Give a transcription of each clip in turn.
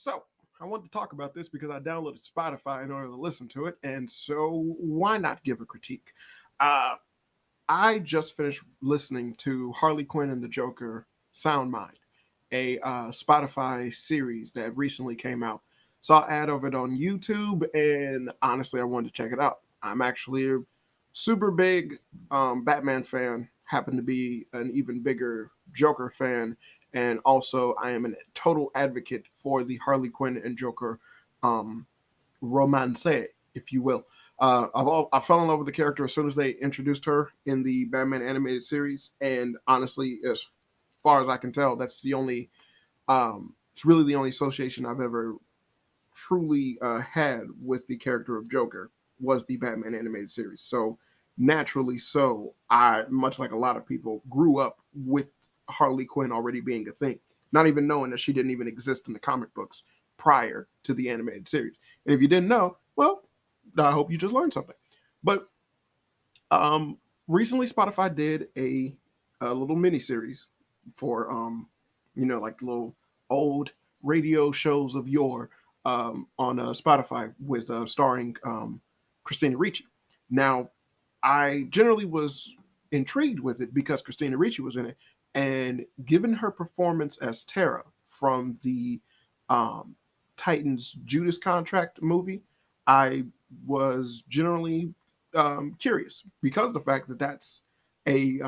So I wanted to talk about this because I downloaded Spotify in order to listen to it, and so why not give a critique? Uh, I just finished listening to Harley Quinn and the Joker Sound Mind, a Spotify series that recently came out. Saw an ad of it on YouTube, and honestly, I wanted to check it out. I'm actually a super big Batman fan, happen to be an even bigger Joker fan, and also I am a total advocate for the Harley Quinn and Joker um, romance, if you will. I fell in love with the character as soon as they introduced her in the Batman animated series, and honestly, as far as I can tell, that's the only. It's really the only association I've ever truly had with the character of Joker was the Batman animated series. So naturally, so I, much like a lot of people, grew up with Harley Quinn already being a thing, not even knowing that she didn't even exist in the comic books prior to the animated series. And if you didn't know, well, I hope you just learned something. But um, recently, Spotify did a little mini series for like little old radio shows of yore on Spotify with starring Christina Ricci. Now, I generally was intrigued with it because Christina Ricci was in it, and given her performance as Tara from the um, Titans Judas Contract movie, I was generally curious because of the fact that that's a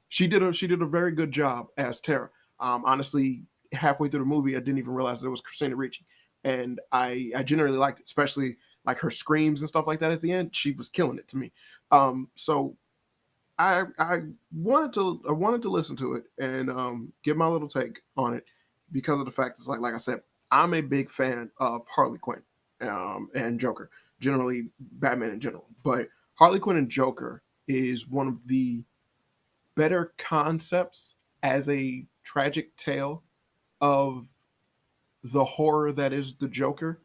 she did a very good job as Tara. Honestly, halfway through the movie, I didn't even realize that it was Christina Ricci, and I generally liked it, especially like her screams and stuff like that at the end. She was killing it to me. So I wanted to listen to it and give my little take on it because of the fact it's like I said, I'm a big fan of Harley Quinn and Joker, generally Batman in general, but Harley Quinn and Joker is one of the better concepts as a tragic tale of the horror that is the Joker,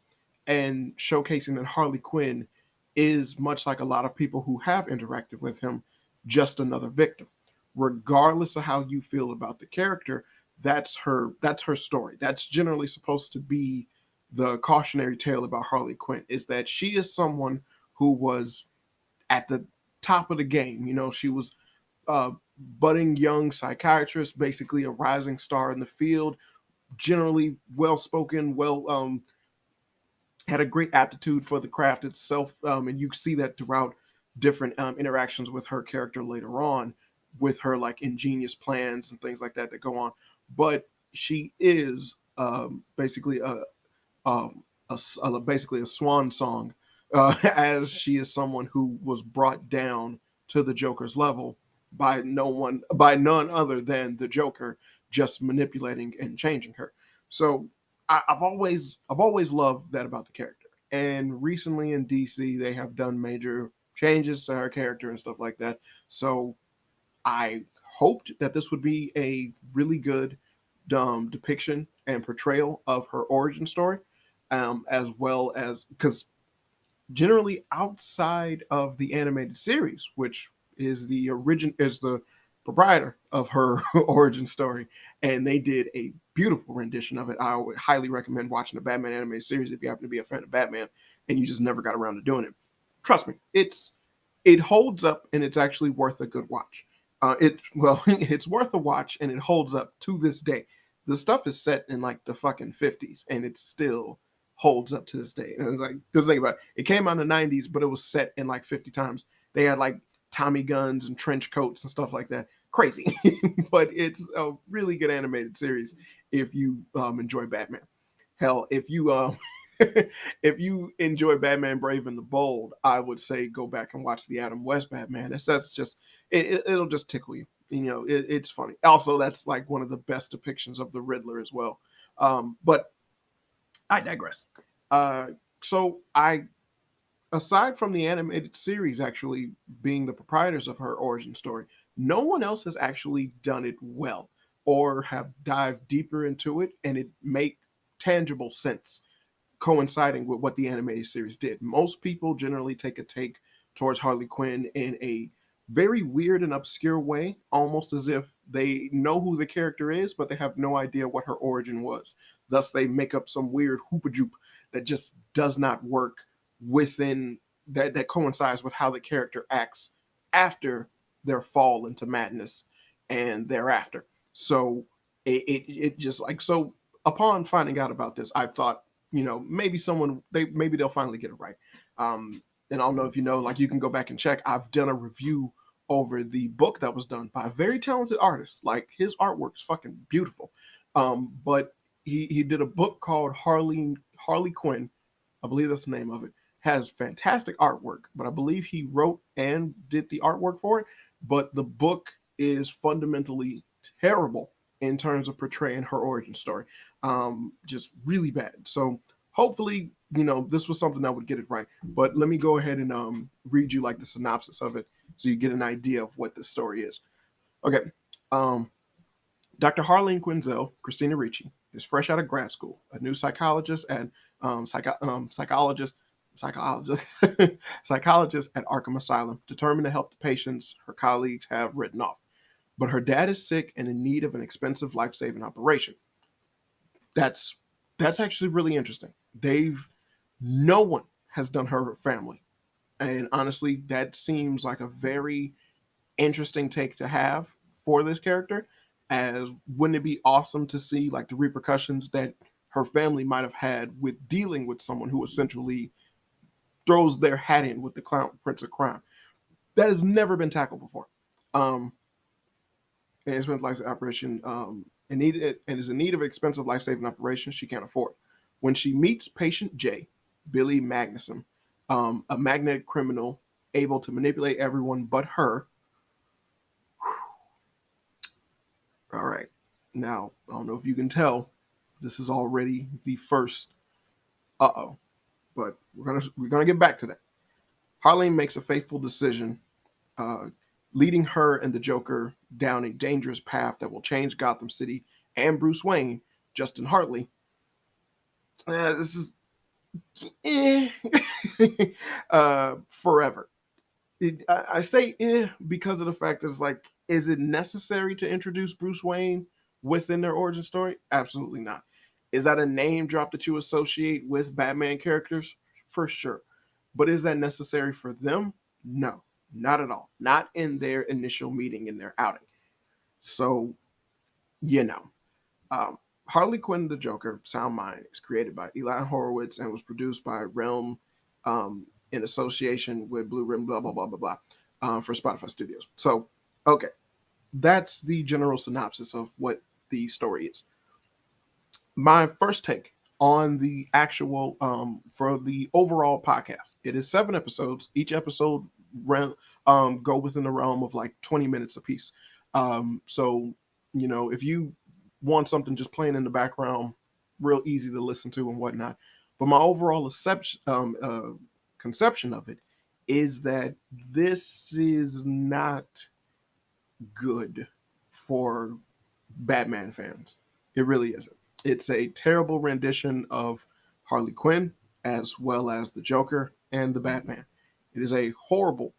and showcasing that Harley Quinn is much like a lot of people who have interacted with him, just another victim. Regardless of how you feel about the character, that's her story. That's generally supposed to be the cautionary tale about Harley Quinn, is that she is someone who was at the top of the game. She was a budding young psychiatrist, basically a rising star in the field, generally well spoken, well had a great aptitude for the craft itself, and you see that throughout different interactions with her character later on, with her like ingenious plans and things like that that go on. But she is basically basically a swan song, as she is someone who was brought down to the Joker's level by none other than the Joker, just manipulating and changing her. So I've always loved that about the character. And recently in DC, they have done major changes to her character and stuff like that. So I hoped that this would be a really good depiction and portrayal of her origin story, as well as because generally outside of the animated series, which is the proprietor of her origin story, and they did a beautiful rendition of it. I would highly recommend watching the Batman animated series if you happen to be a fan of Batman and you just never got around to doing it. Trust me, it holds up and it's actually worth a good watch. It's worth a watch and it holds up to this day. The stuff is set in like the fucking 50s and it still holds up to this day. And it's like, just think about it. It came out in the 90s, but it was set in like 50 times. They had like Tommy guns and trench coats and stuff like that. Crazy. But it's a really good animated series if you enjoy Batman. Hell, if you if you enjoy Batman Brave and the Bold, I would say go back and watch the Adam West Batman. That's just it'll just tickle you. It's funny. Also, that's like one of the best depictions of the Riddler as well. But I digress. So aside from the animated series actually being the proprietors of her origin story, no one else has actually done it well or have dived deeper into it and it make tangible sense coinciding with what the animated series did. Most people generally take towards Harley Quinn in a very weird and obscure way, almost as if They know who the character is, but they have no idea what her origin was. Thus, they make up some weird hoopajoop that just does not work within that coincides with how the character acts after their fall into madness and thereafter. So it just like so. Upon finding out about this, I thought, maybe maybe they'll finally get it right. And I don't know if you know, like you can go back and check. I've done a review over the book that was done by a very talented artist. Like his artwork is fucking beautiful. But he did a book called Harley Quinn. I believe that's the name of it. Has fantastic artwork, but I believe he wrote and did the artwork for it. But the book is fundamentally terrible in terms of portraying her origin story. Just really bad. So hopefully, this was something that would get it right. But let me go ahead and read you like the synopsis of it so you get an idea of what this story is. Okay. Dr. Harleen Quinzel, Christina Ricci, is fresh out of grad school, a new psychologist and psychologist psychologist at Arkham Asylum, determined to help the patients her colleagues have written off. But her dad is sick and in need of an expensive life-saving operation. That's actually really interesting. No one has done her family. And honestly, that seems like a very interesting take to have for this character. As wouldn't it be awesome to see like the repercussions that her family might have had with dealing with someone who essentially throws their hat in with the clown prince of crime. That has never been tackled before. And it's been life operation and is in need of an expensive life-saving operation she can't afford. When she meets patient J, Billy Magnuson, a magnetic criminal able to manipulate everyone but her. All right. Now, I don't know if you can tell, this is already the first but we're gonna get back to that. Harleen makes a fateful decision, leading her and the Joker down a dangerous path that will change Gotham City and Bruce Wayne, Justin Hartley. This is forever. I say because of the fact that it's like, is it necessary to introduce Bruce Wayne within their origin story? Absolutely not. Is that a name drop that you associate with Batman characters? For sure. But is that necessary for them? No, not at all. Not in their initial meeting, in their outing. So, Harley Quinn the Joker, Sound Mind, is created by Eli Horowitz and was produced by Realm in association with Blue Rim, blah, blah, blah, blah, blah, for Spotify Studios. So, okay. That's the general synopsis of what the story is. My first take on the actual for the overall podcast. It is 7 episodes. Each episode go within the realm of like 20 minutes apiece. So if you want something just playing in the background, real easy to listen to and whatnot. But my overall conception of it is that this is not good for Batman fans. It really isn't. It's a terrible rendition of Harley Quinn as well as the Joker and the Batman. It is a horrible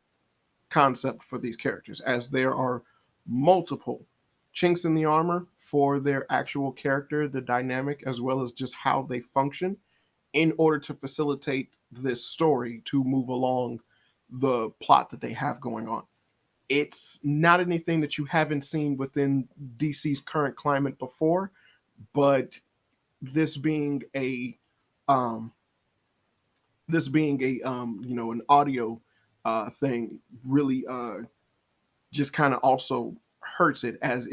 concept for these characters, as there are multiple chinks in the armor for their actual character, the dynamic, as well as just how they function in order to facilitate this story to move along the plot that they have going on. It's not anything that you haven't seen within DC's current climate before, but this being an audio thing really just kind of also hurts it, as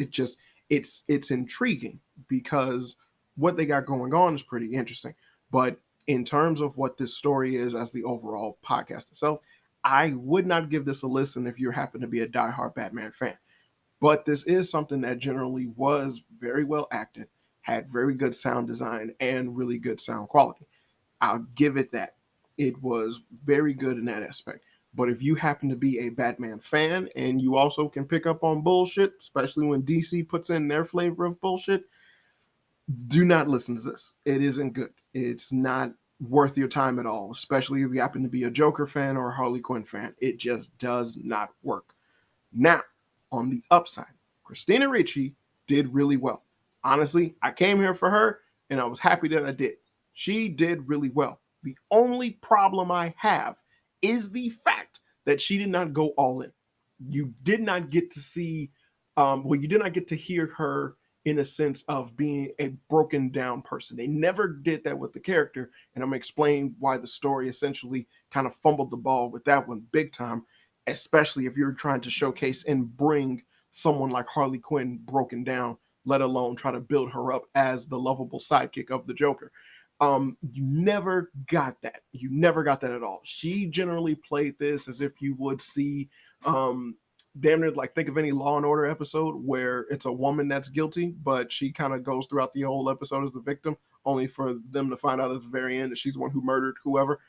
it's intriguing because what they got going on is pretty interesting. But in terms of what this story is as the overall podcast itself, I would not give this a listen if you happen to be a diehard Batman fan. But this is something that generally was very well acted, had very good sound design, and really good sound quality. I'll give it that. It was very good in that aspect. But if you happen to be a Batman fan and you also can pick up on bullshit, especially when DC puts in their flavor of bullshit, do not listen to this. It isn't good. It's not worth your time at all, especially if you happen to be a Joker fan or a Harley Quinn fan. It just does not work. Now, on the upside, Christina Ricci did really well. Honestly, I came here for her, and I was happy that I did. She did really well. The only problem I have is the fact that she did not go all in. You did not get to see, you did not get to hear her in a sense of being a broken down person. They never did that with the character, and I'm gonna explain why the story essentially kind of fumbled the ball with that one big time, especially if you're trying to showcase and bring someone like Harley Quinn broken down, let alone try to build her up as the lovable sidekick of the Joker. You never got that. You never got that at all. She generally played this as if you would see, damn near like think of any Law and Order episode where it's a woman that's guilty, but she kind of goes throughout the whole episode as the victim, only for them to find out at the very end that she's the one who murdered whoever.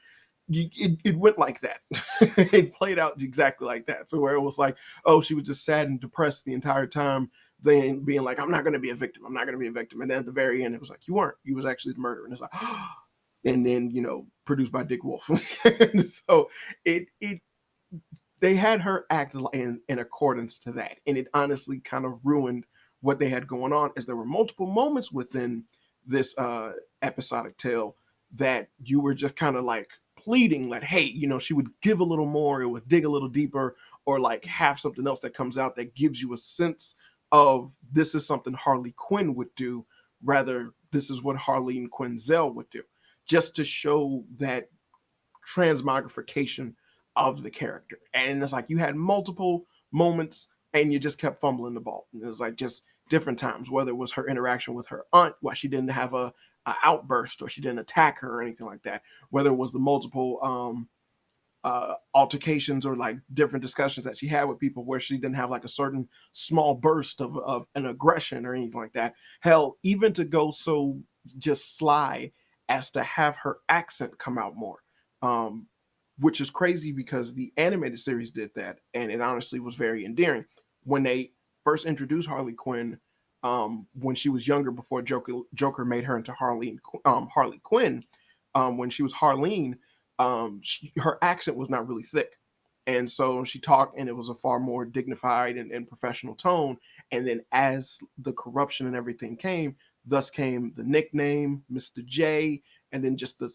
It went like that. It played out exactly like that. So where it was like, oh, she was just sad and depressed the entire time, then being like, I'm not going to be a victim. I'm not going to be a victim. And then at the very end, it was like, you weren't. You was actually the murderer. And it's like, and then, produced by Dick Wolf. So it they had her act in accordance to that. And it honestly kind of ruined what they had going on, as there were multiple moments within this episodic tale that you were just kind of like pleading like, hey, she would give a little more, it would dig a little deeper, or like have something else that comes out that gives you a sense of this is something Harley Quinn would do, rather this is what Harleen Quinzel would do, just to show that transmogrification of the character. And it's like you had multiple moments and you just kept fumbling the ball. It was like just different times, whether it was her interaction with her aunt, why she didn't have a outburst or she didn't attack her or anything like that, whether it was the multiple altercations or like different discussions that she had with people where she didn't have like a certain small burst of an aggression or anything like that. Hell, even to go so just sly as to have her accent come out more, which is crazy because the animated series did that, and it honestly was very endearing. When they first introduced Harley Quinn, when she was younger, before Joker made her into Harley Quinn, when she was Harleen, her accent was not really thick. And so she talked, and it was a far more dignified and professional tone. And then as the corruption and everything came, thus came the nickname, Mr. J, and then just the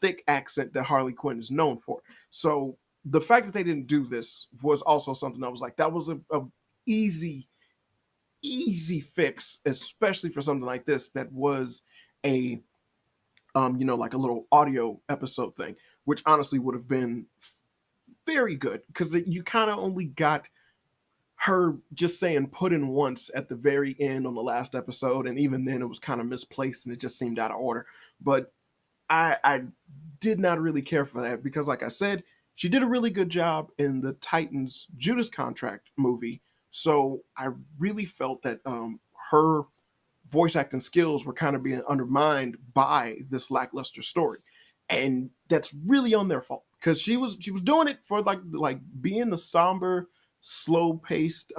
thick accent that Harley Quinn is known for. So the fact that they didn't do this was also something that was like, that was a easy fix, especially for something like this that was a like a little audio episode thing, which honestly would have been very good, because you kind of only got her just saying put in once at the very end on the last episode, and even then it was kind of misplaced and it just seemed out of order. But I did not really care for that, because like I said, she did a really good job in the Titans Judas Contract movie. So I really felt that her voice acting skills were kind of being undermined by this lackluster story. And that's really on their fault, because she was doing it for like being the somber, slow-paced,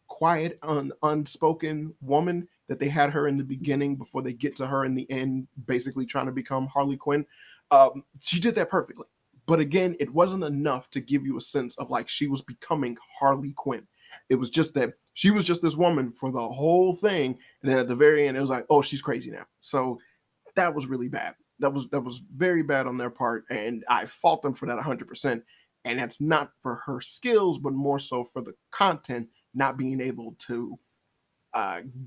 quiet, unspoken woman that they had her in the beginning before they get to her in the end, basically trying to become Harley Quinn. She did that perfectly. But again, it wasn't enough to give you a sense of like she was becoming Harley Quinn. It was just that she was just this woman for the whole thing, and then at the very end, it was like, oh, she's crazy now. So that was really bad. That was very bad on their part, and I fault them for that 100%. And that's not for her skills, but more so for the content not being able to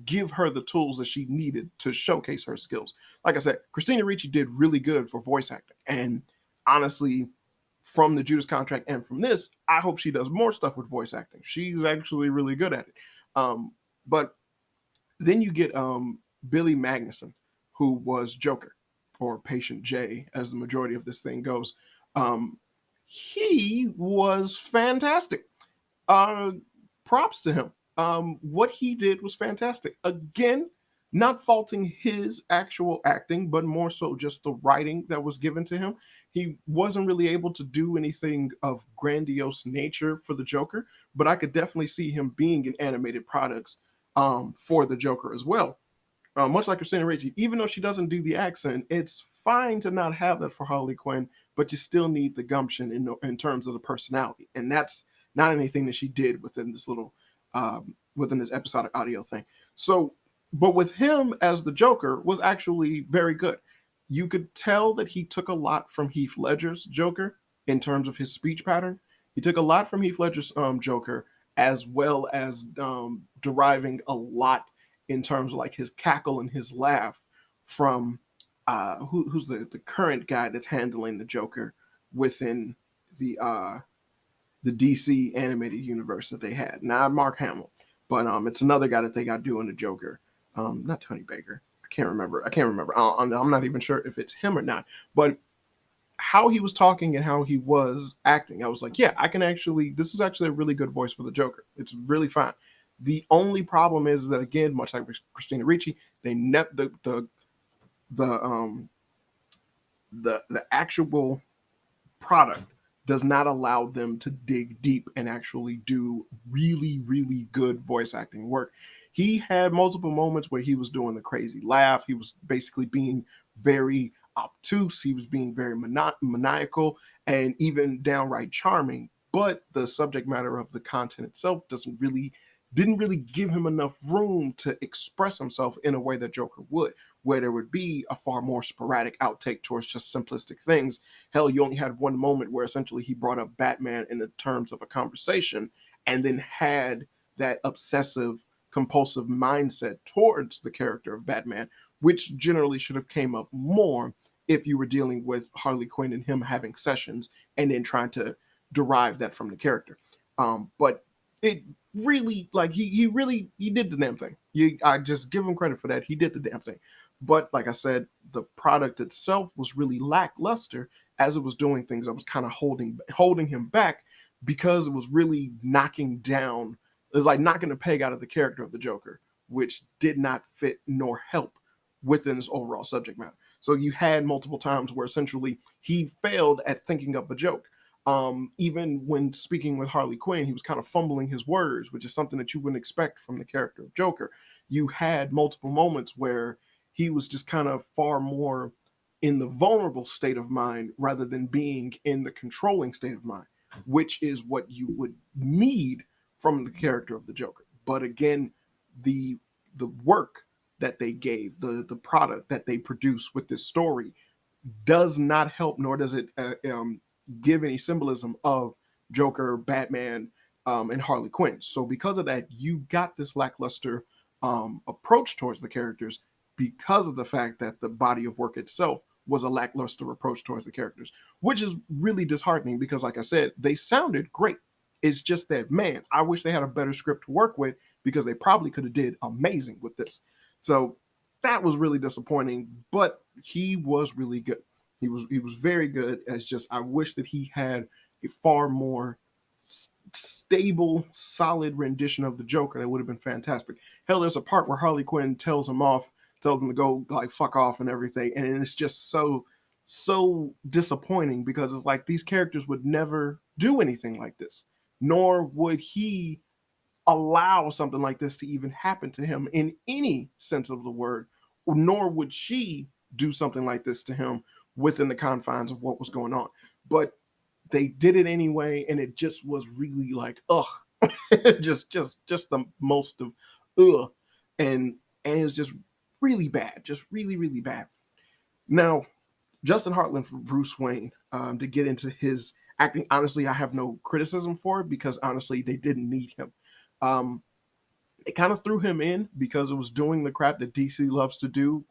give her the tools that she needed to showcase her skills. Like I said, Christina Ricci did really good for voice acting, and honestly, from the Judas Contract and from this, I hope she does more stuff with voice acting. She's actually really good at it. But then you get Billy Magnuson, who was Joker, or Patient J, as the majority of this thing goes. He was fantastic. Props to him. What he did was fantastic. Again, not faulting his actual acting, but more so just the writing that was given to him. He wasn't really able to do anything of grandiose nature for the Joker, but I could definitely see him being in animated products for the Joker as well. Much like Christina Ricci, even though she doesn't do the accent, it's fine to not have that for Harley Quinn, but you still need the gumption in terms of the personality. And that's not anything that she did within this little within this episodic audio thing. So, but with him as the Joker was actually very good. You could tell that he took a lot from Heath Ledger's Joker in terms of his speech pattern. He took a lot from Heath Ledger's Joker, as well as deriving a lot in terms of like his cackle and his laugh from who's the current guy that's handling the Joker within the DC animated universe that they had. Not Mark Hamill, but it's another guy that they got doing the Joker. Not Tony Baker. I can't remember. I'm not even sure if it's him or not. But how he was talking and how he was acting, I was like, yeah, I can actually. This is actually a really good voice for the Joker. It's really fine. The only problem is that, again, much like Christina Ricci, they the the actual product does not allow them to dig deep and actually do really, really good voice acting work. He had multiple moments where he was doing the crazy laugh. He was basically being very obtuse. He was being very maniacal and even downright charming. But the subject matter of the content itself didn't really give him enough room to express himself in a way that Joker would, where there would be a far more sporadic outtake towards just simplistic things. Hell, you only had one moment where essentially he brought up Batman in the terms of a conversation and then had that obsessive, compulsive mindset towards the character of Batman, which generally should have came up more if you were dealing with Harley Quinn and him having sessions and then trying to derive that from the character. But it really, like, he did the damn thing. I just give him credit for that. He did the damn thing. But like I said, the product itself was really lackluster as it was doing things. I was kind of holding him back because it was really knocking down. It was like knocking the peg out of the character of the Joker, which did not fit nor help within his overall subject matter. So you had multiple times where essentially he failed at thinking up a joke. Even when speaking with Harley Quinn, he was kind of fumbling his words, which is something that you wouldn't expect from the character of Joker. You had multiple moments where he was just kind of far more in the vulnerable state of mind rather than being in the controlling state of mind, which is what you would need from the character of the Joker. But again, the work that they gave, the product that they produce with this story does not help, nor does it give any symbolism of Joker, Batman, and Harley Quinn. So because of that, you got this lackluster approach towards the characters because of the fact that the body of work itself was a lackluster approach towards the characters, which is really disheartening because, like I said, they sounded great. It's just that, man, I wish they had a better script to work with because they probably could have did amazing with this. So that was really disappointing, but he was really good. He was very good. As just, I wish that he had a far more stable, solid rendition of the Joker. That would have been fantastic. Hell, there's a part where Harley Quinn tells him to go like fuck off and everything, and it's just so disappointing because it's like these characters would never do anything like this, nor would he allow something like this to even happen to him in any sense of the word, nor would she do something like this to him within the confines of what was going on. But they did it anyway, and it just was really like, ugh, just the most of ugh, and it was just really bad, just really, really bad. Now, Justin Hartland for Bruce Wayne, to get into his acting, honestly, I have no criticism for it because honestly, they didn't need him. They kind of threw him in because it was doing the crap that DC loves to do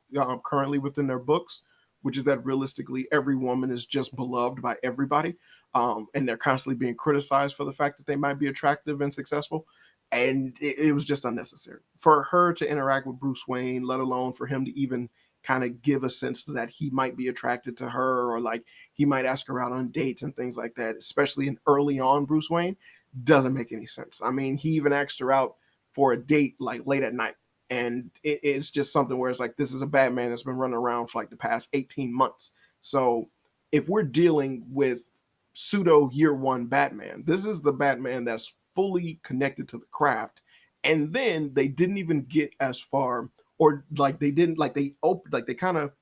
currently within their books, which is that realistically every woman is just beloved by everybody, and they're constantly being criticized for the fact that they might be attractive and successful, and it was just unnecessary for her to interact with Bruce Wayne, let alone for him to even kind of give a sense that he might be attracted to her or like he might ask her out on dates and things like that, especially in early on Bruce Wayne, doesn't make any sense. I mean, he even asked her out for a date like late at night. And it's just something where it's like, this is a Batman that's been running around for like the past 18 months. So if we're dealing with pseudo year one Batman, this is the Batman that's fully connected to the craft. And then they didn't even get as far, or like they didn't, like they opened, like they kind of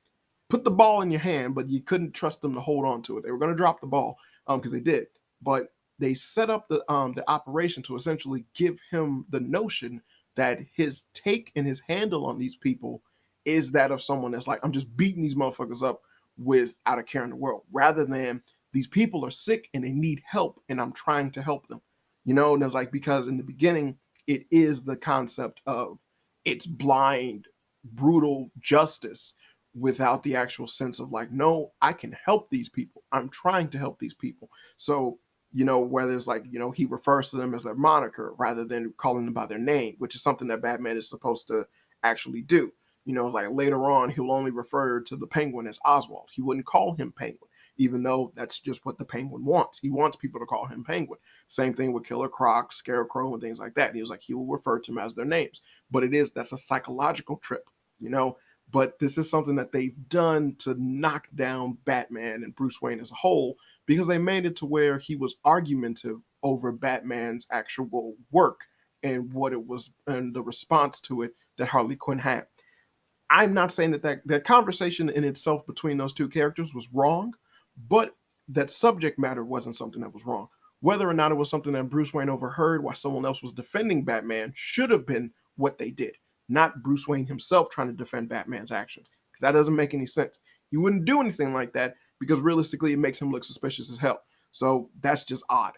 put the ball in your hand, but you couldn't trust them to hold on to it. They were going to drop the ball because they did. But they set up the operation to essentially give him the notion that his take and his handle on these people is that of someone that's like, I'm just beating these motherfuckers up without a care in the world, rather than these people are sick and they need help and I'm trying to help them. And it's like, because in the beginning, it is the concept of it's blind, brutal justice without the actual sense of like, no, I can help these people. I'm trying to help these people. So, whether it's like, he refers to them as their moniker rather than calling them by their name, which is something that Batman is supposed to actually do. Like later on, he'll only refer to the Penguin as Oswald. He wouldn't call him Penguin, even though that's just what the Penguin wants. He wants people to call him Penguin. Same thing with Killer Croc, Scarecrow, and things like that. He was like, he will refer to them as their names. But that's a psychological trip, But this is something that they've done to knock down Batman and Bruce Wayne as a whole, because they made it to where he was argumentative over Batman's actual work and what it was and the response to it that Harley Quinn had. I'm not saying that conversation in itself between those two characters was wrong, but that subject matter wasn't something that was wrong. Whether or not it was something that Bruce Wayne overheard while someone else was defending Batman should have been what they did, not Bruce Wayne himself trying to defend Batman's actions, because that doesn't make any sense. He wouldn't do anything like that because realistically it makes him look suspicious as hell. So that's just odd.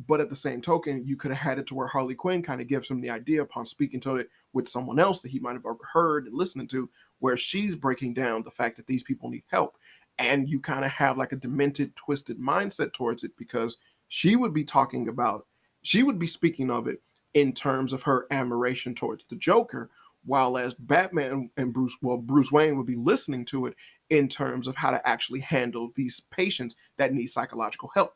But at the same token, you could have had it to where Harley Quinn kind of gives him the idea upon speaking to it with someone else that he might have overheard and listening to, where she's breaking down the fact that these people need help. And you kind of have like a demented, twisted mindset towards it, because she would be speaking of it in terms of her admiration towards the Joker, while as Batman and Bruce Wayne would be listening to it in terms of how to actually handle these patients that need psychological help.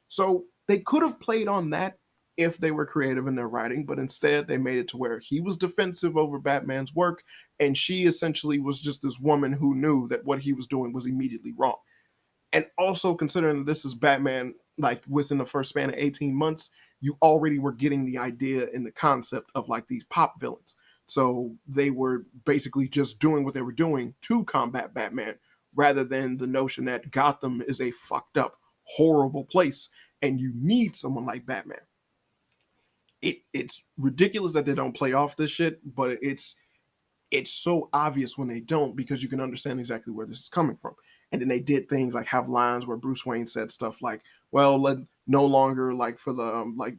So they could have played on that if they were creative in their writing, but instead they made it to where he was defensive over Batman's work, and she essentially was just this woman who knew that what he was doing was immediately wrong. And also considering this is Batman, like within the first span of 18 months, you already were getting the idea and the concept of like these pop villains. So they were basically just doing what they were doing to combat Batman, rather than the notion that Gotham is a fucked up, horrible place and you need someone like Batman. It's ridiculous that they don't play off this shit, but it's so obvious when they don't, because you can understand exactly where this is coming from. And then they did things like have lines where Bruce Wayne said stuff like, well, let no longer like for the like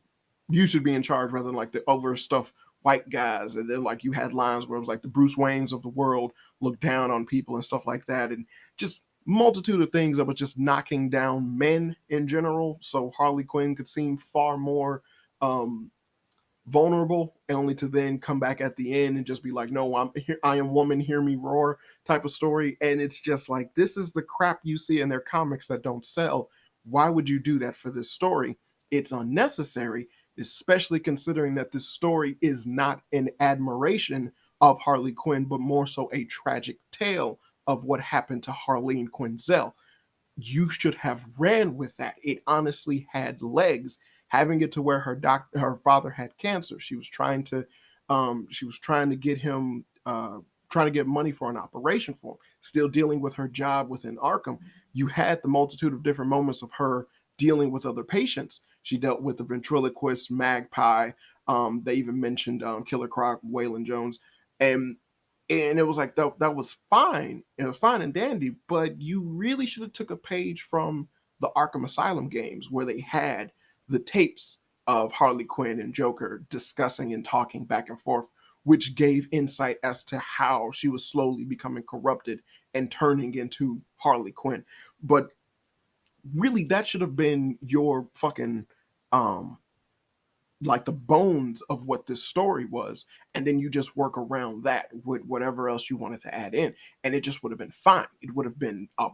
you should be in charge rather than like the overstuffed white guys. And then like you had lines where it was like the Bruce Waynes of the world look down on people and stuff like that, and just multitude of things that was just knocking down men in general. So Harley Quinn could seem far more vulnerable, only to then come back at the end and just be like, no, I'm here, I am woman, hear me roar type of story. And it's just like, this is the crap you see in their comics that don't sell. Why would you do that for this story? It's unnecessary, especially considering that this story is not an admiration of Harley Quinn, but more so a tragic tale of what happened to Harleen Quinzel. You should have ran with that. It honestly had legs. Having it to where her father had cancer. She was trying to get him trying to get money for an operation for him. Still dealing with her job within Arkham. You had the multitude of different moments of her dealing with other patients. She dealt with the ventriloquist, Magpie. They even mentioned Killer Croc, Waylon Jones, and it was like that was fine. It was fine and dandy, but you really should have took a page from the Arkham Asylum games, where they had the tapes of Harley Quinn and Joker discussing and talking back and forth, which gave insight as to how she was slowly becoming corrupted and turning into Harley Quinn. But really, that should have been your fucking like the bones of what this story was, and then you just work around that with whatever else you wanted to add in, and it just would have been fine. It would have been a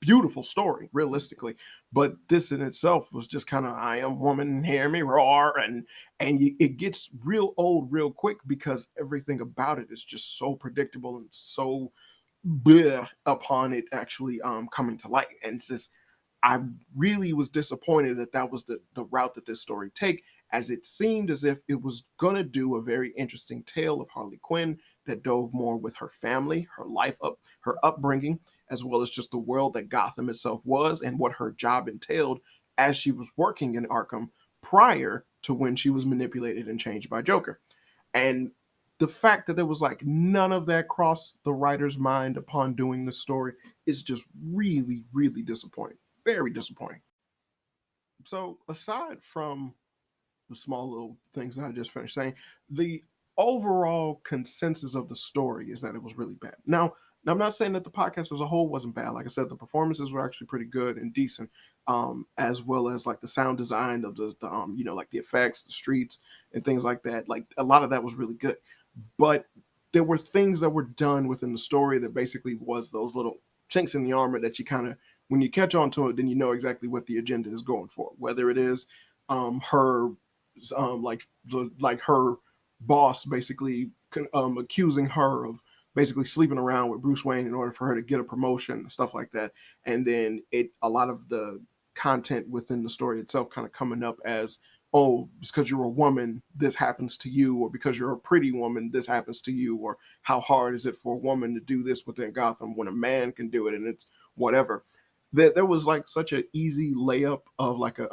beautiful story realistically, but this in itself was just kind of, I am woman, hear me roar, and it gets real old real quick, because everything about it is just so predictable and so bleh upon it actually coming to light. And it's just, I really was disappointed that that was the route that this story take, as it seemed as if it was going to do a very interesting tale of Harley Quinn that dove more with her family, her life, her upbringing, as well as just the world that Gotham itself was and what her job entailed as she was working in Arkham prior to when she was manipulated and changed by Joker. And the fact that there was like none of that crossed the writer's mind upon doing the story is just really, really disappointing. Very disappointing. So aside from the small little things that I just finished saying, the overall consensus of the story is that it was really bad. Now I'm not saying that the podcast as a whole wasn't bad. Like I said, the performances were actually pretty good and decent, as well as like the sound design of the like the effects, the streets, and things like that. Like a lot of that was really good, but there were things that were done within the story that basically was those little chinks in the armor that you kind of, when you catch on to it, then you know exactly what the agenda is going for. Whether it is her like her boss basically accusing her of basically sleeping around with Bruce Wayne in order for her to get a promotion and stuff like that. And then a lot of the content within the story itself kind of coming up as, oh, it's because you're a woman, this happens to you, or because you're a pretty woman, this happens to you, or how hard is it for a woman to do this within Gotham when a man can do it, and it's whatever. There was like such an easy layup of like a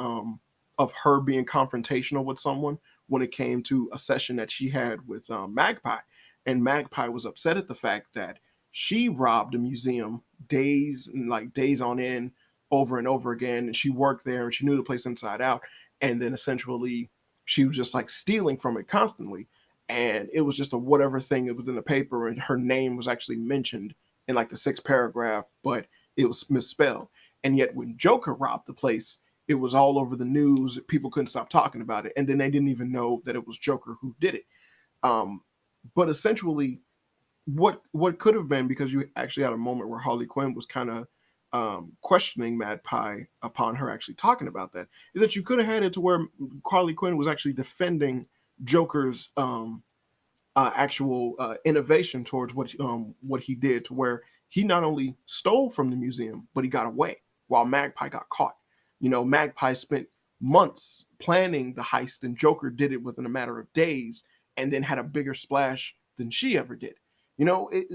of her being confrontational with someone when it came to a session that she had with Magpie. And Magpie was upset at the fact that she robbed a museum days on end, over and over again, and she worked there and she knew the place inside out. And then essentially she was just like stealing from it constantly. And it was just a whatever thing that was in the paper, and her name was actually mentioned in like the sixth paragraph, but it was misspelled. And yet when Joker robbed the place, it was all over the news. People couldn't stop talking about it. And then they didn't even know that it was Joker who did it. But essentially, what could have been, because you actually had a moment where Harley Quinn was kind of questioning Magpie upon her actually talking about that, is that you could have had it to where Harley Quinn was actually defending Joker's actual innovation towards what he did, to where he not only stole from the museum, but he got away while Magpie got caught. Magpie spent months planning the heist, and Joker did it within a matter of days, and then had a bigger splash than she ever did.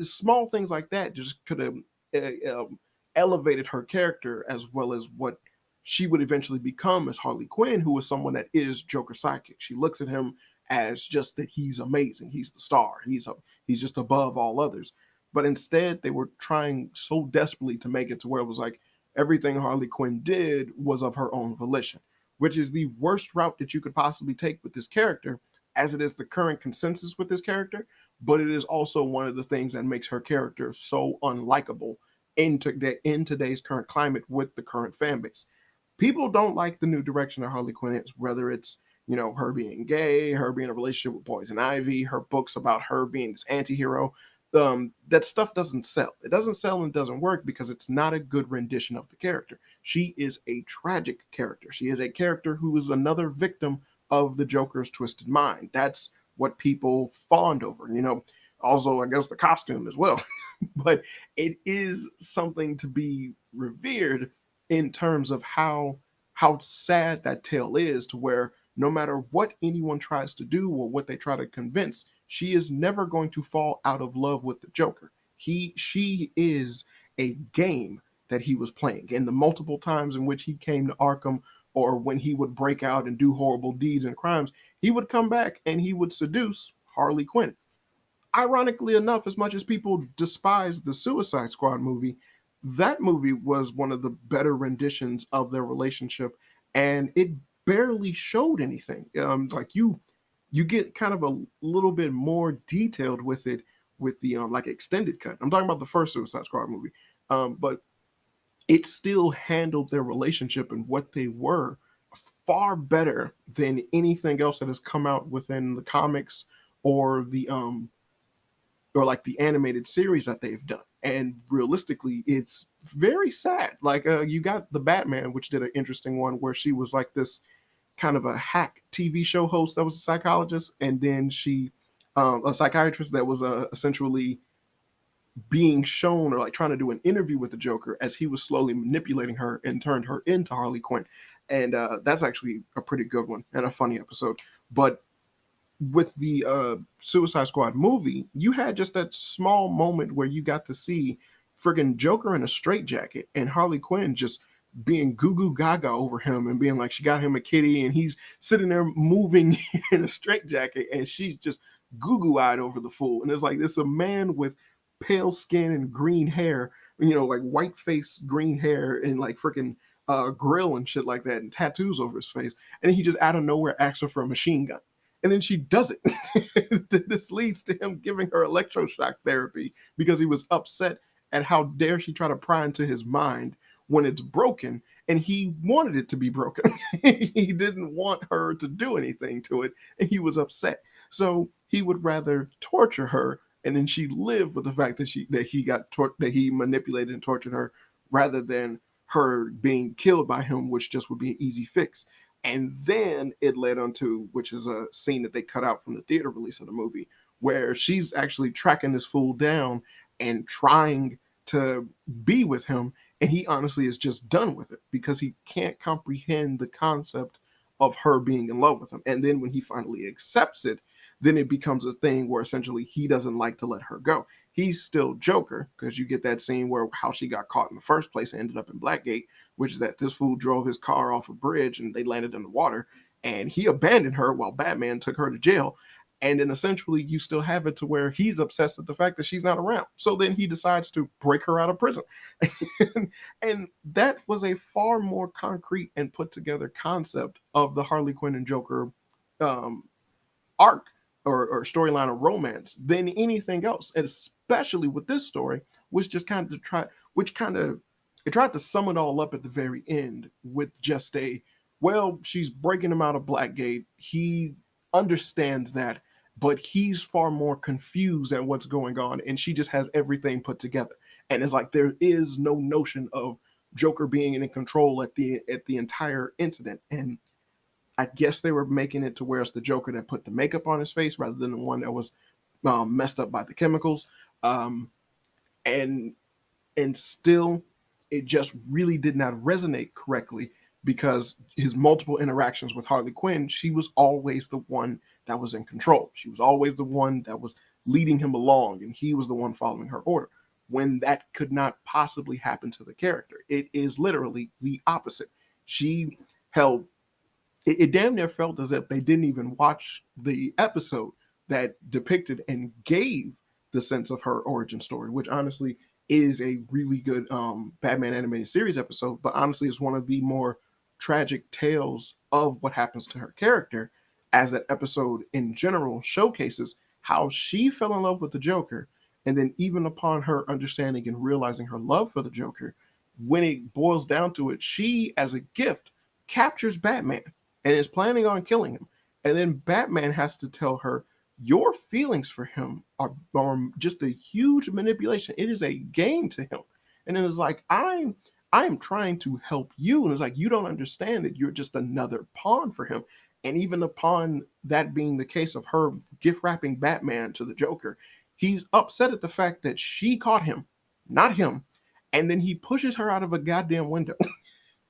Small things like that just could have elevated her character, as well as what she would eventually become as Harley Quinn, who is someone that is Joker's sidekick. She looks at him as just that he's amazing, he's the star, he's just above all others. But instead, they were trying so desperately to make it to where it was like everything Harley Quinn did was of her own volition, which is the worst route that you could possibly take with this character, as it is the current consensus with this character. But it is also one of the things that makes her character so unlikable in today's current climate with the current fan base. People don't like the new direction that Harley Quinn is, whether it's her being gay, her being in a relationship with Poison Ivy, her books about her being this anti-hero. That stuff doesn't sell. It doesn't sell and doesn't work because it's not a good rendition of the character. She is a tragic character. She is a character who is another victim of the Joker's twisted mind. That's what people fawned over. Also, I guess the costume as well. But it is something to be revered in terms of how sad that tale is, to where no matter what anyone tries to do or what they try to convince, she is never going to fall out of love with the Joker. She is a game that he was playing, and the multiple times in which he came to Arkham, or when he would break out and do horrible deeds and crimes, he would come back and he would seduce Harley Quinn. Ironically enough, as much as people despise the Suicide Squad movie, that movie was one of the better renditions of their relationship, and it barely showed anything. Like you get kind of a little bit more detailed with it with the like extended cut. I'm talking about the first Suicide Squad movie, but it still handled their relationship and what they were far better than anything else that has come out within the comics or the like the animated series that they've done. And realistically, it's very sad. Like you got the Batman, which did an interesting one where she was like this kind of a hack TV show host that was a psychologist, and then she a psychiatrist that was essentially being shown, or like trying to do an interview with the Joker as he was slowly manipulating her and turned her into Harley Quinn. And that's actually a pretty good one and a funny episode. But with the Suicide Squad movie, you had just that small moment where you got to see friggin' Joker in a straitjacket and Harley Quinn just being goo goo gaga over him and being like she got him a kitty and he's sitting there moving in a straitjacket and she's just goo goo eyed over the fool. And it's like this a man with pale skin and green hair, like white face, green hair, and like freaking grill and shit like that, and tattoos over his face. And then he just out of nowhere asks her for a machine gun. And then she does it. This leads to him giving her electroshock therapy because he was upset at how dare she try to pry into his mind when it's broken, and he wanted it to be broken. He didn't want her to do anything to it, and he was upset. So he would rather torture her, and then she lived with the fact that that he manipulated and tortured her, rather than her being killed by him, which just would be an easy fix. And then it led on to, which is a scene that they cut out from the theater release of the movie, where she's actually tracking this fool down and trying to be with him. And he honestly is just done with it because he can't comprehend the concept of her being in love with him. And then when he finally accepts it, then it becomes a thing where essentially he doesn't like to let her go. He's still Joker, because you get that scene where how she got caught in the first place and ended up in Blackgate, which is that this fool drove his car off a bridge and they landed in the water, and he abandoned her while Batman took her to jail. And then essentially you still have it to where he's obsessed with the fact that she's not around. So then he decides to break her out of prison. And that was a far more concrete and put together concept of the Harley Quinn and Joker um, arc or storyline of romance than anything else. And especially with this story, which just kind of it tried to sum it all up at the very end with just she's breaking him out of Blackgate. He understands that, but he's far more confused at what's going on, and she just has everything put together. And it's like there is no notion of Joker being in control at the entire incident. And I guess they were making it to where it's the Joker that put the makeup on his face rather than the one that was messed up by the chemicals. Um, and still, it just really did not resonate correctly because his multiple interactions with Harley Quinn, she was always the one that was in control. She was always the one that was leading him along, and he was the one following her order. When that could not possibly happen to the character, it is literally the opposite. She held it damn near felt as if they didn't even watch the episode that depicted and gave the sense of her origin story, which honestly is a really good Batman animated series episode, but honestly is one of the more tragic tales of what happens to her character, as that episode in general showcases how she fell in love with the Joker, and then even upon her understanding and realizing her love for the Joker, when it boils down to it, she, as a gift, captures Batman and is planning on killing him. And then Batman has to tell her, your feelings for him are just a huge manipulation. It is a game to him. And it is like, I'm trying to help you. And it's like, you don't understand that you're just another pawn for him. And even upon that being the case of her gift wrapping Batman to the Joker, he's upset at the fact that she caught him, not him. And then he pushes her out of a goddamn window.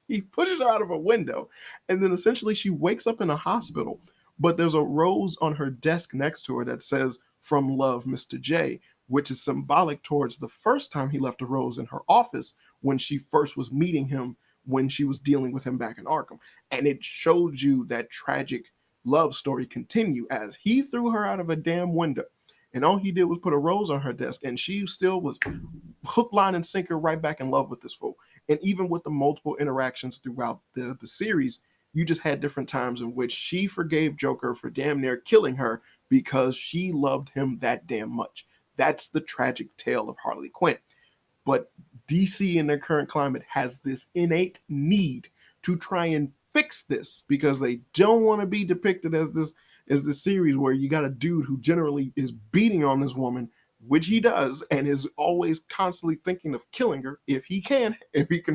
He pushes her out of a window, and then essentially she wakes up in a hospital, but there's a rose on her desk next to her that says, "From Love, Mr. J," which is symbolic towards the first time he left a rose in her office when she first was meeting him, when she was dealing with him back in Arkham. And it showed you that tragic love story continue as he threw her out of a damn window. And all he did was put a rose on her desk, and she still was hook, line, and sinker right back in love with this fool. And even with the multiple interactions throughout the series, you just had different times in which she forgave Joker for damn near killing her because she loved him that damn much. That's the tragic tale of Harley Quinn. But DC in their current climate has this innate need to try and fix this because they don't want to be depicted as the series where you got a dude who generally is beating on this woman, which he does, and is always constantly thinking of killing her if he can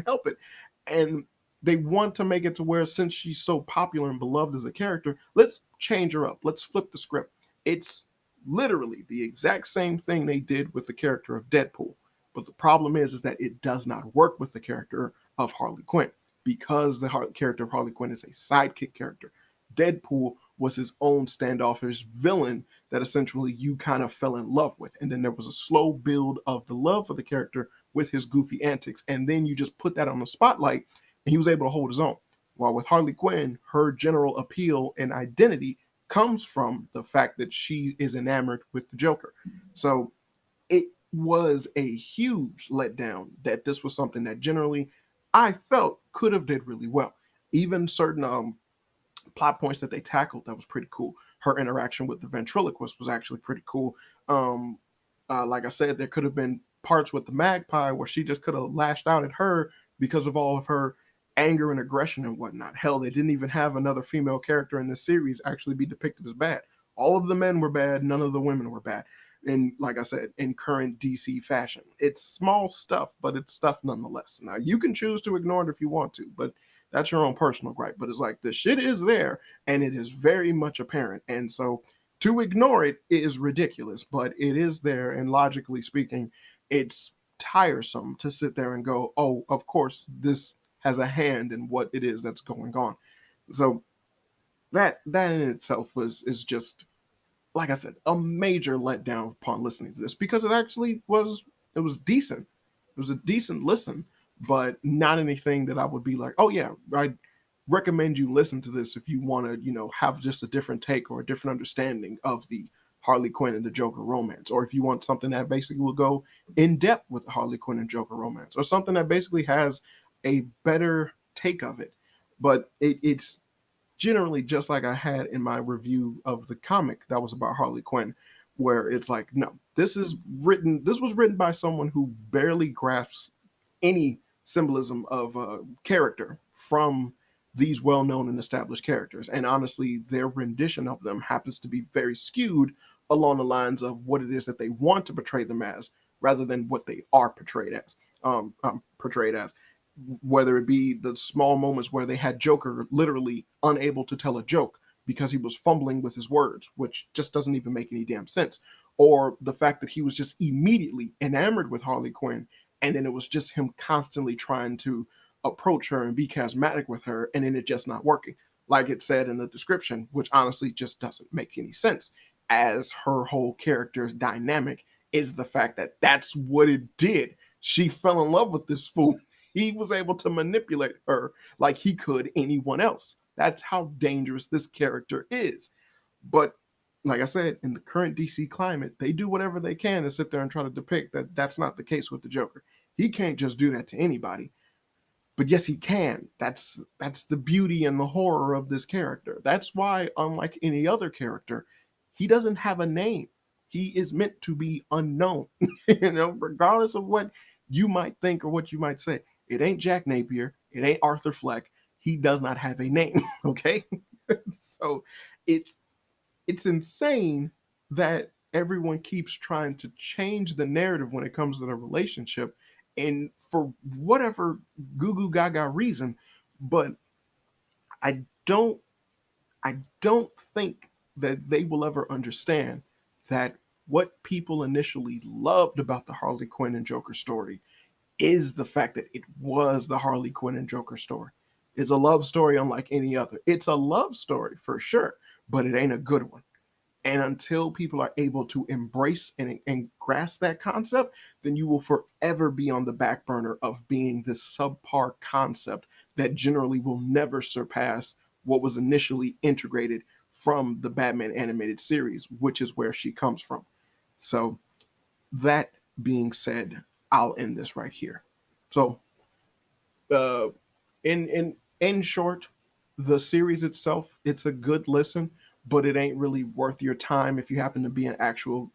help it. And they want to make it to where, since she's so popular and beloved as a character, let's change her up. Let's flip the script. It's literally the exact same thing they did with the character of Deadpool. But the problem is that it does not work with the character of Harley Quinn because the character of Harley Quinn is a sidekick character. Deadpool was his own standoffish villain that essentially you kind of fell in love with. And then there was a slow build of the love for the character with his goofy antics. And then you just put that on the spotlight he was able to hold his own. While with Harley Quinn, her general appeal and identity comes from the fact that she is enamored with the Joker. So it was a huge letdown that this was something that generally I felt could have did really well. Even certain plot points that they tackled, that was pretty cool. Her interaction with the ventriloquist was actually pretty cool. Like I said, there could have been parts with the magpie where she just could have lashed out at her because of all of her anger and aggression and whatnot. Hell, they didn't even have another female character in this series actually be depicted as bad. All of the men were bad, none of the women were bad. And like I said, in current DC fashion, it's small stuff, but it's stuff nonetheless. Now you can choose to ignore it if you want to, but that's your own personal gripe. But it's like the shit is there, and it is very much apparent. And so to ignore it is ridiculous, but it is there. And logically speaking, it's tiresome to sit there and go, oh, of course, this has a hand in what it is that's going on. So that in itself is just, like I said, a major letdown upon listening to this, because it was decent. It was a decent listen, but not anything that I would be like, oh yeah, I recommend you listen to this if you want to, have just a different take or a different understanding of the Harley Quinn and the Joker romance, or if you want something that basically will go in depth with the Harley Quinn and Joker romance, or something that basically has a better take of it. But it's generally just like I had in my review of the comic that was about Harley Quinn, where it's like, no, this was written by someone who barely grasps any symbolism of character from these well-known and established characters. And honestly, their rendition of them happens to be very skewed along the lines of what it is that they want to portray them as, rather than what they are portrayed as, whether it be the small moments where they had Joker literally unable to tell a joke because he was fumbling with his words, which just doesn't even make any damn sense, or the fact that he was just immediately enamored with Harley Quinn, and then it was just him constantly trying to approach her and be charismatic with her, and then it just not working. Like it said in the description, which honestly just doesn't make any sense, as her whole character's dynamic is the fact that that's what it did. She fell in love with this fool. He was able to manipulate her like he could anyone else. That's how dangerous this character is. But like I said, in the current DC climate, they do whatever they can to sit there and try to depict that that's not the case with the Joker. He can't just do that to anybody. But yes, he can. That's the beauty and the horror of this character. That's why, unlike any other character, he doesn't have a name. He is meant to be unknown. Regardless of what you might think or what you might say. It ain't Jack Napier. It ain't Arthur Fleck. He does not have a name. Okay, so it's insane that everyone keeps trying to change the narrative when it comes to the relationship, and for whatever goo goo gaga reason. But I don't I don't think that they will ever understand that what people initially loved about the Harley Quinn and Joker story is the fact that it was the Harley Quinn and Joker story. It's a love story unlike any other. It's a love story for sure, but it ain't a good one. And until people are able to embrace and grasp that concept, then you will forever be on the back burner of being this subpar concept that generally will never surpass what was initially integrated from the Batman animated series, which is where she comes from. So, that being said, I'll end this right here. So, uh, in short, the series itself, it's a good listen, but it ain't really worth your time if you happen to be an actual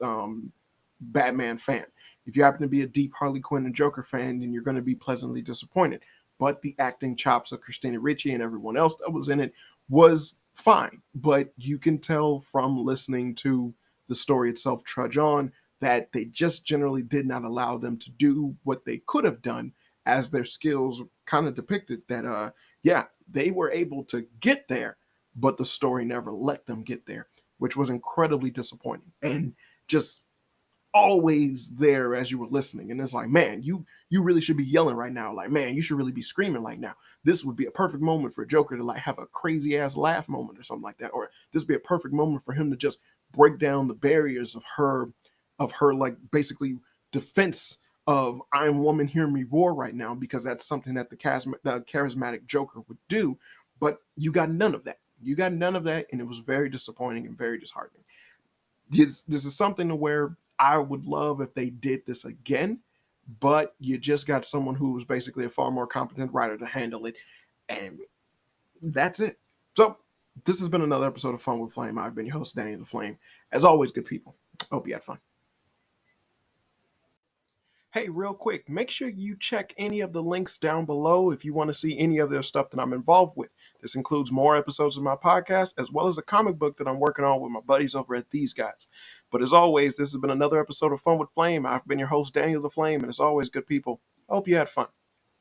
Batman fan. If you happen to be a deep Harley Quinn and Joker fan, then you're going to be pleasantly disappointed. But the acting chops of Christina Ricci and everyone else that was in it was fine. But you can tell from listening to the story itself trudge on that they just generally did not allow them to do what they could have done, as their skills kind of depicted that yeah, they were able to get there, but the story never let them get there, which was incredibly disappointing and just always there as you were listening. And it's like, man, you really should be yelling right now. Like, man, you should really be screaming like now. This would be a perfect moment for Joker to like have a crazy ass laugh moment or something like that. Or this would be a perfect moment for him to just break down the barriers of her like basically defense of "I'm woman, hear me roar" right now, because that's something that the charismatic Joker would do. But you got none of that. You got none of that, and it was very disappointing and very disheartening. This is something to where I would love if they did this again, but you just got someone who was basically a far more competent writer to handle it, and that's it. So this has been another episode of Fun with Flame. I've been your host, Daniel the Flame. As always, good people. Hope you had fun. Hey, real quick, make sure you check any of the links down below if you want to see any of the stuff that I'm involved with. This includes more episodes of my podcast, as well as a comic book that I'm working on with my buddies over at These Guys. But as always, this has been another episode of Fun with Flame. I've been your host, Daniel the Flame, and as always, good people, I hope you had fun.